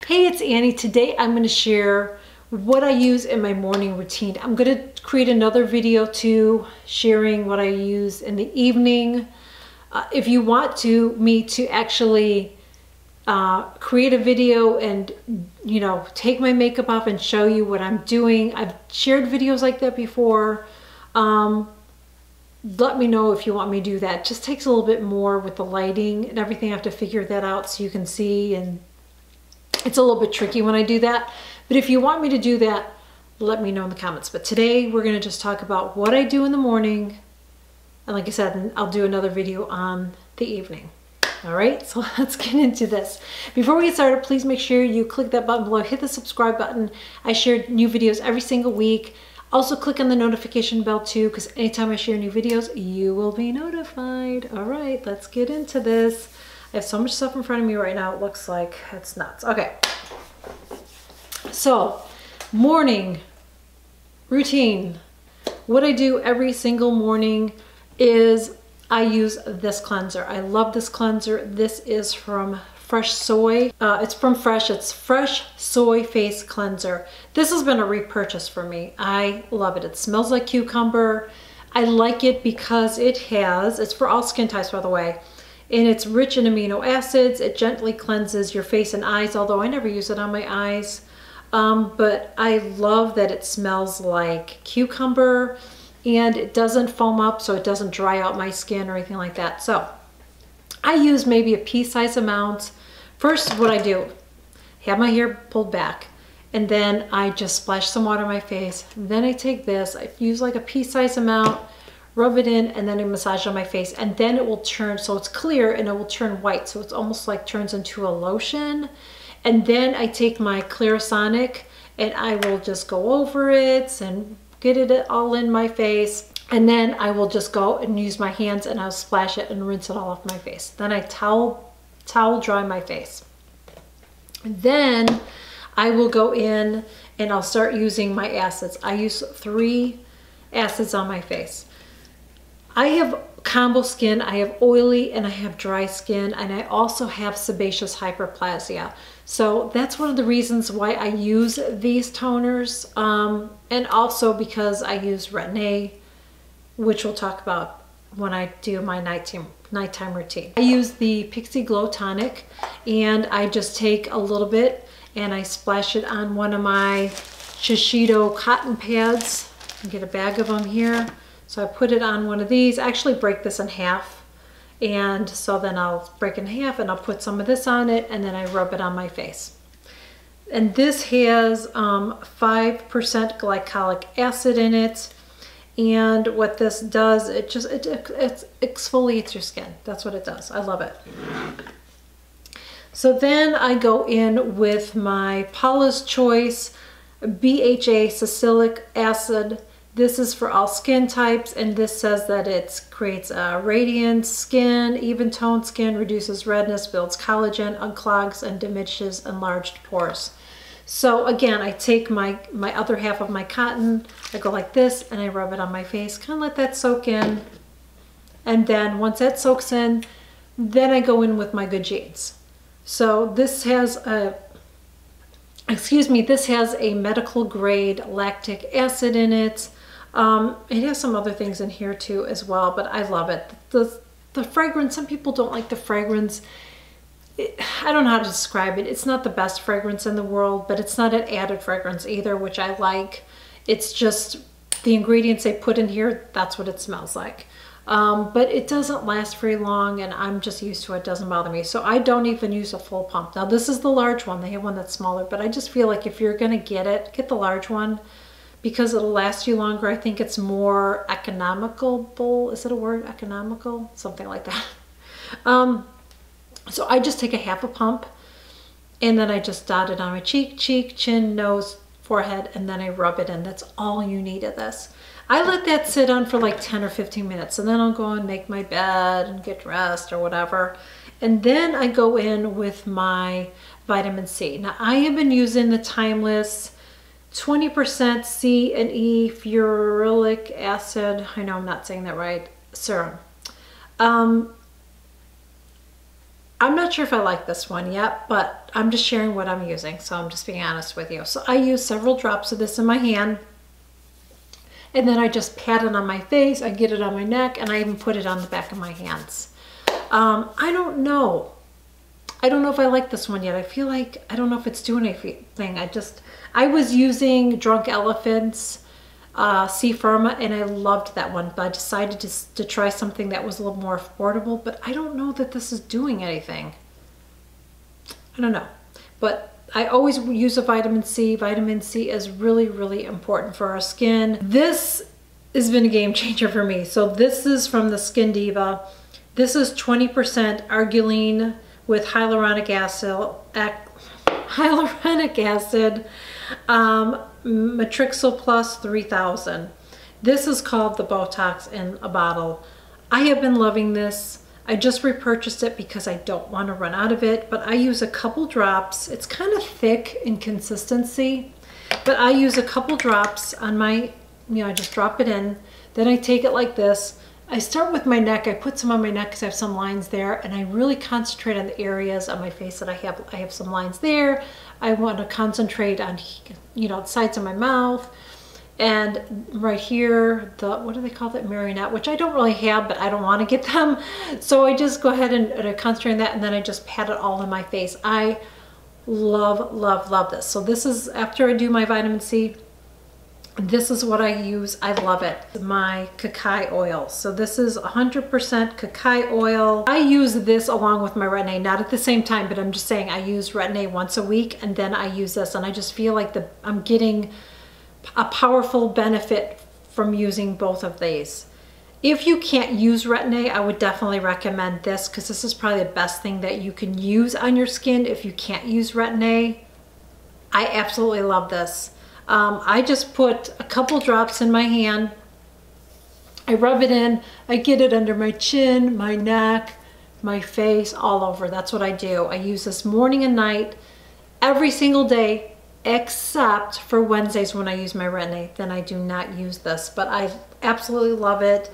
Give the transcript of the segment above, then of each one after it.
Hey, it's Annie. Today I'm going to share what I use in my morning routine. I'm going to create another video too, sharing what I use in the evening. If you want me to actually create a video and take my makeup off and show you what I'm doing, I've shared videos like that before. Let me know if you want me to do that. It just takes a little bit more with the lighting and everything. I have to figure that out so you can see, and it's a little bit tricky when I do that. But if you want me to do that, let me know in the comments. But today we're going to just talk about what I do in the morning. And like I said, I'll do another video on the evening. All right, so let's get into this. Before we get started, please make sure you click that button below, hit the subscribe button. I share new videos every single week. Also click on the notification bell too, because anytime I share new videos, you will be notified. All right, let's get into this. I have so much stuff in front of me right now, it looks like it's nuts. Okay, so morning routine. What I do every single morning is I use this cleanser. I love this cleanser. This is from Fresh Soy. It's from Fresh. It's Fresh Soy Face Cleanser. This has been a repurchase for me. I love it. It smells like cucumber. I like it because it's for all skin types, by the way. And it's rich in amino acids. It gently cleanses your face and eyes, although I never use it on my eyes. But I love that it smells like cucumber and it doesn't foam up, so it doesn't dry out my skin or anything like that. So I use maybe a pea-sized amount. First, what I do, have my hair pulled back, and then I just splash some water on my face. Then I take this, I use like a pea-sized amount, rub it in, and then I massage on my face, and then it will turn, so it's clear and it will turn white, so it's almost like turns into a lotion. And then I take my Clarisonic and I will just go over it and get it all in my face, and then I will just go and use my hands and I'll splash it and rinse it all off my face. Then I towel dry my face. Then I will go in and I'll start using my acids. I use 3 acids on my face. I have combo skin, I have oily and I have dry skin, and I also have sebaceous hyperplasia. So that's one of the reasons why I use these toners, and also because I use Retin-A, which we'll talk about when I do my nighttime routine. I use the Pixie Glow Tonic, and I just take a little bit and I splash it on one of my Shiseido cotton pads. I get a bag of them here. So I put it on one of these. I actually break this in half. And so then I'll break it in half and I'll put some of this on it, and then I rub it on my face. And this has 5% glycolic acid in it. And what this does, it exfoliates your skin. That's what it does. I love it. So then I go in with my Paula's Choice BHA salicylic acid. This is for all skin types, and this says that it creates a radiant skin, even toned skin, reduces redness, builds collagen, unclogs and diminishes enlarged pores. So again, I take my other half of my cotton, I go like this and I rub it on my face, kind of let that soak in. And then once that soaks in, then I go in with my Good Genes. So this has this has a medical grade lactic acid in it. It has some other things in here too as well, but I love it. The fragrance, some people don't like the fragrance. I don't know how to describe it. It's not the best fragrance in the world, but it's not an added fragrance either, which I like. It's just the ingredients they put in here, that's what it smells like. But it doesn't last very long, and I'm just used to it. It doesn't bother me. So I don't even use a full pump. Now this is the large one. They have one that's smaller, but I just feel like if you're gonna get the large one, because it'll last you longer. I think it's more economical. Is it a word? Economical? Something like that. So I just take a half a pump, and then I just dot it on my cheek, chin, nose, forehead, and then I rub it in. That's all you need of this. I let that sit on for like 10 or 15 minutes, and then I'll go and make my bed and get dressed or whatever. And then I go in with my vitamin C. Now I have been using the Timeless 20% C and E ferulic acid, I know I'm not saying that right, serum. I'm not sure if I like this one yet, but I'm just sharing what I'm using, so I'm just being honest with you. So I use several drops of this in my hand, and then I just pat it on my face, I get it on my neck, and I even put it on the back of my hands. I don't know. I don't know if I like this one yet. I feel like, I don't know if it's doing anything. I was using Drunk Elephant's C Firma, and I loved that one, but I decided to try something that was a little more affordable, but I don't know that this is doing anything. I don't know, but I always use a vitamin C. Vitamin C is really, really important for our skin. This has been a game changer for me. So this is from the Skin Diva. This is 20% arginine with hyaluronic acid, Matrixyl Plus 3000. This is called the Botox in a bottle. I have been loving this. I just repurchased it because I don't want to run out of it, but I use a couple drops. It's kind of thick in consistency, but I use a couple drops on my, I just drop it in. Then I take it like this. I start with my neck. I put some on my neck because I have some lines there, and I really concentrate on the areas on my face that I have some lines there. I want to concentrate on, the sides of my mouth, and right here, what do they call that, marionette, which I don't really have, but I don't want to get them. So I just go ahead and concentrate on that, and then I just pat it all in my face. I love, love, love this. So this is after I do my vitamin C. This is what I use. I love it. My cacao oil. So this is 100% cacao oil. I use this along with my Retin-A, not at the same time, but I'm just saying I use Retin-A once a week, and then I use this, and I just feel like I'm getting a powerful benefit from using both of these. If you can't use Retin-A, I would definitely recommend this, because this is probably the best thing that you can use on your skin if you can't use Retin-A. I absolutely love this. I just put a couple drops in my hand. I rub it in. I get it under my chin, my neck, my face, all over. That's what I do. I use this morning and night every single day, except for Wednesdays when I use my Retin-A. Then I do not use this, but I absolutely love it.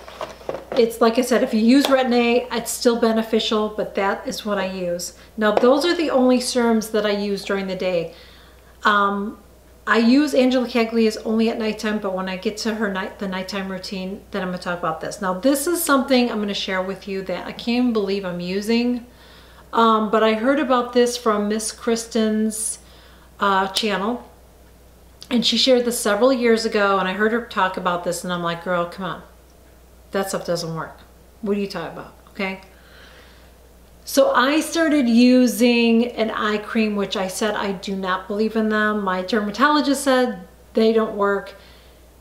It's like I said, if you use Retin-A, it's still beneficial, but that is what I use. Now, those are the only serums that I use during the day. I use Angela Caglia's only at nighttime, but when I get to the nighttime routine, then I'm going to talk about this. Now, this is something I'm going to share with you that I can't even believe I'm using, but I heard about this from Miss Kristen's channel, and she shared this several years ago, and I heard her talk about this, and I'm like, girl, come on. That stuff doesn't work. What are you talking about? Okay. So I started using an eye cream, which I said I do not believe in them. My dermatologist said they don't work.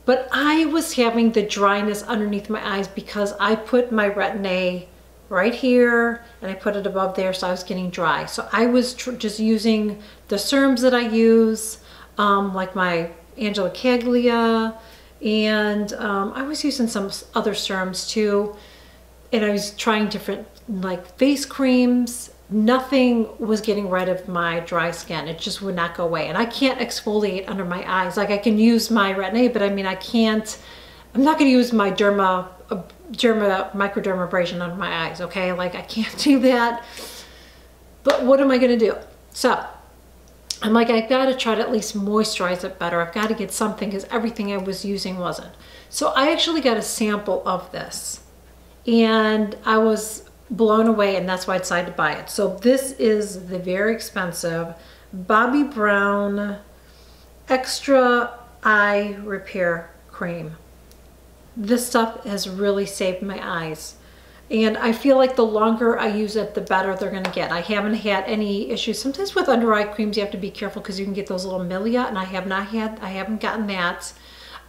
But I was having the dryness underneath my eyes because I put my Retin-A right here and I put it above there, so I was getting dry. So I was just using the serums that I use, like my Angela Caglia, and I was using some other serums too. And I was trying different like face creams. Nothing was getting rid of my dry skin. It just would not go away. And I can't exfoliate under my eyes. Like I can use my Retin-A, but I mean, I'm not gonna use my microdermabrasion under my eyes, okay? Like I can't do that. But what am I gonna do? So I'm like, I gotta try to at least moisturize it better. I've gotta get something because everything I was using wasn't. So I actually got a sample of this, and I was blown away, and that's why I decided to buy it. So this is the very expensive Bobbi Brown Extra Eye Repair Cream. This stuff has really saved my eyes, and I feel like the longer I use it, the better they're gonna get. I haven't had any issues. Sometimes with under eye creams you have to be careful because you can get those little milia, and I haven't gotten that.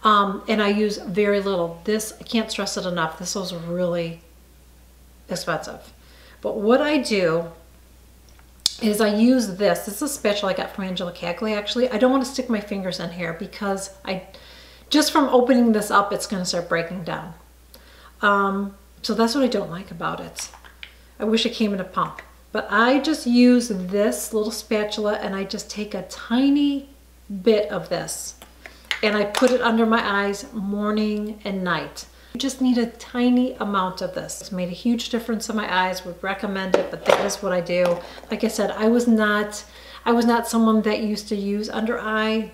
And I use very little. This, I can't stress it enough, this was really expensive. But what I do is I use this. This is a spatula I got from Angela Caglia, actually. I don't want to stick my fingers in here because just from opening this up, it's going to start breaking down. So that's what I don't like about it. I wish it came in a pump. But I just use this little spatula, and I just take a tiny bit of this, and I put it under my eyes morning and night. just need a tiny amount of this. It's made a huge difference in my eyes. Would recommend it, but that is what I do. Like I said, I was not someone that used to use under eye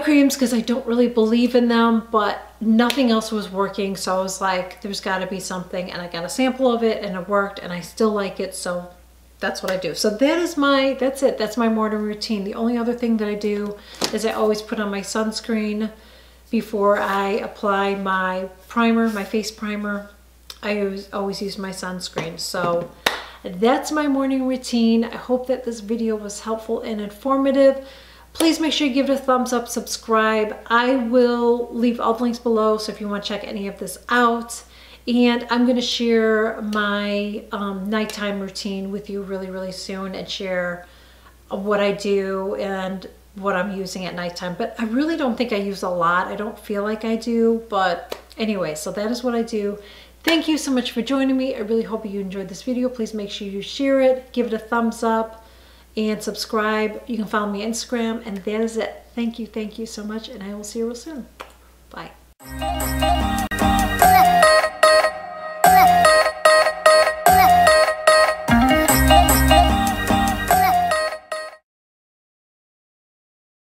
creams because I don't really believe in them, but nothing else was working. So I was like, there's got to be something, and I got a sample of it and it worked, and I still like it. So that's what I do. So that's it. That's my morning routine. The only other thing that I do is I always put on my sunscreen before I apply my primer, my face primer. I always use my sunscreen. So that's my morning routine. I hope that this video was helpful and informative. Please make sure you give it a thumbs up, subscribe. I will leave all the links below, so if you want to check any of this out. And I'm going to share my nighttime routine with you really, really soon, and share what I do and what I'm using at nighttime. But I really don't think I use a lot. I don't feel like I do. But anyway, so that is what I do. Thank you so much for joining me. I really hope you enjoyed this video. Please make sure you share it, give it a thumbs up, and subscribe. You can follow me on Instagram, and that is it. Thank you so much, and I will see you real soon. Bye.